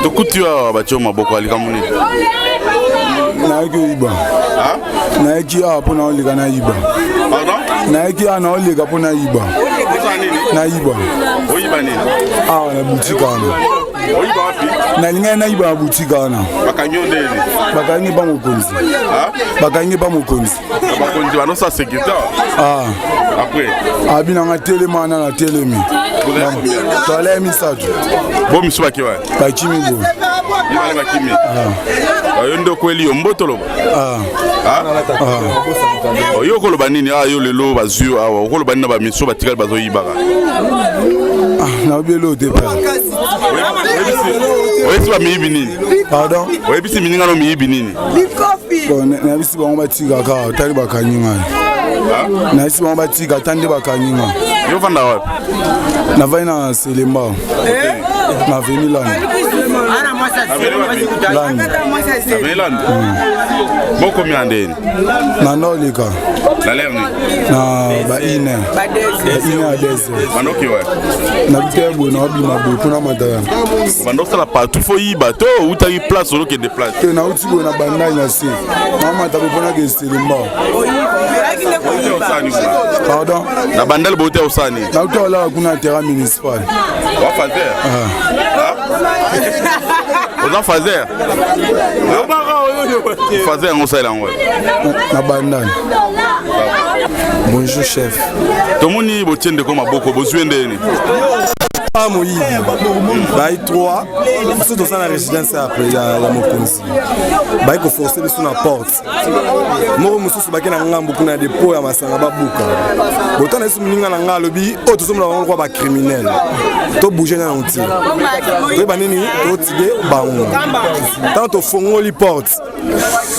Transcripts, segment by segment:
Tokutua bachoma boko alikamuni. Naiki iba. Naiki hapo na olika na iba. Naiki ana olika hapo na iba. Na iba. Oiba nini? Na boutique ana. Oiba wapi? Na linga na iba boutique ana. Bakanyonde ni. Bakangi ba mukonzi. Bakangi ba mukonzi. Bakonzi banosa sekita. Après. Abina nga telemana na telemi. Tole misatu. Bo misuba kiwa. Bakimi bo. Ibale bakimi. Yondo kweli yombotolo. Yo koloba nini? Yo lelo bazio awa. Koloba nini ba misuba tikali bazo yibaka. Na bielo te pa. Oyesi ba miyibi nini? Pardon? Oyebisi mininga no miyibi nini? Na bisi ba ngbatika ka tali bakanyinga. Na bisi ba ngbatika tande bakanyinga. Yo vanda wapi? Na vaina Selemba. Na Veniland. Veniland. Boko miandeni. Na nolika. Na levni. Na ba ine. Ba ine adese. Manoki wa. Na bitebo na obi mabu pona mataya. Bandosa la partout fo yiba to utaki place oloke de place. Na utibo na banda na se. Mama tabu pona ke Selemba. Pardon? Na bandel bote osani. Na utola kuna terrain municipal. Wa fazer? Oza fazer? Fazer on sait là ouais. Na bandan. Bonjour chef. Tomoni botiende ko maboko bozuende ni. Pas moyibi. Baï 3. C'est dans la résidence après ya mokonzi. Baï ko forcer sur la porte. Moro mususu bakena ngambu kuna dépôt ya masanga babuka. Botana isu muninga na ngalobi o tozomla bango ba criminel. To bouger na nti. To banini to tide bango. Tant to fongoli porte.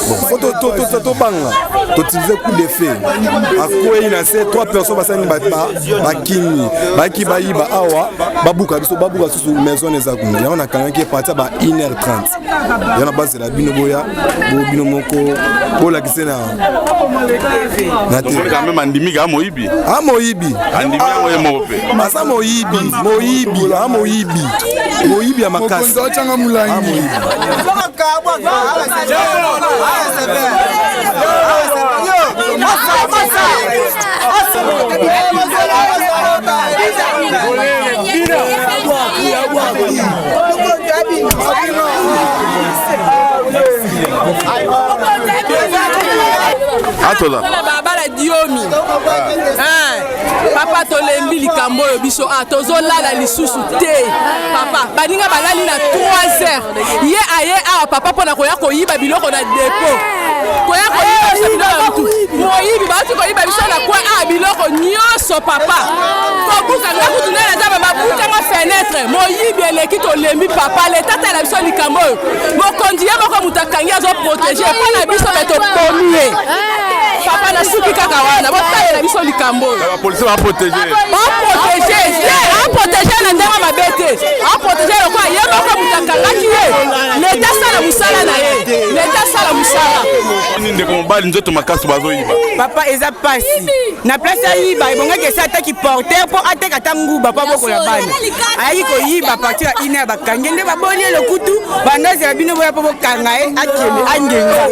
Bon, photo to banga. To utiliser coup de feu. A quoi il a ces 3 personnes basani ba kini. Ba ki ba yiba awa. Babuka biso babuka susu maison eza kungi on a quand qui est parti ba 1h30 yana base la bino boya bo bino moko bo la kisena na te quand même andimi ga moyibi andimi yango emope masa moyibi ya makasi konzo changa mulangi Atola bala diomi papa tolembi likambo yo biso tozolala lisusu te papa baninga balali na 3h ye aye awa papa pona koya koyiba biloko na dépôt koya koyiba biloko moyibi batu koyiba biso na kwa biloko nyonso papa kobuka ngakutu nela zaba mabuka ma fenêtre moyibi eleki tolembi papa l'état la biso likambo mokondi ya moko mutakangi azo protéger pona biso beto pomie papa na suki kaka wana botala na biso likambo la police va protéger na ndema mabete protéger kwa ye moko mutakangaki ye l'état sala musala na ye l'état sala musala ninde ko mbali nzoto makasi bazo yiba papa eza pasi na place ya yiba ibonga ke sa taki porter po ateka tanguba pa boko la bana ayi ko yiba partir ya ina bakange nde baboni le kutu bandazi ya bino boya po bokanga e akele angenga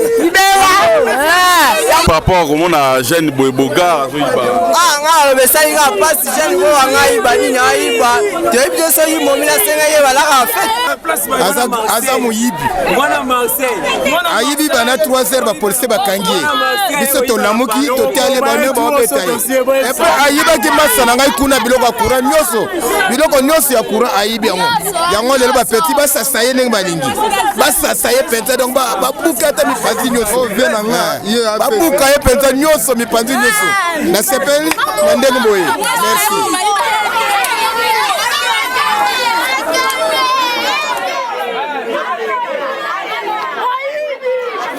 pa rapport komona jeune boyeboga azoyiba nga besali nga pasi jeune ko nga yiba nini ayiba toyebi te so yi momila senga ye balaka fait aza moyibi ayibi bana 3 heures bapolisier bakangi biso tolamuki totali bano baopeta ye epe ayibaki masa na ngai kuna biloko ya courant nyonso ya courant ayibi yango lelo bapeti basasa ye ndenge balingi basasa ye penza donc babuka ata mipanzi nyonso babuka ye penza nyonso mipanzi nyonso nasepeli na ndenge boye merci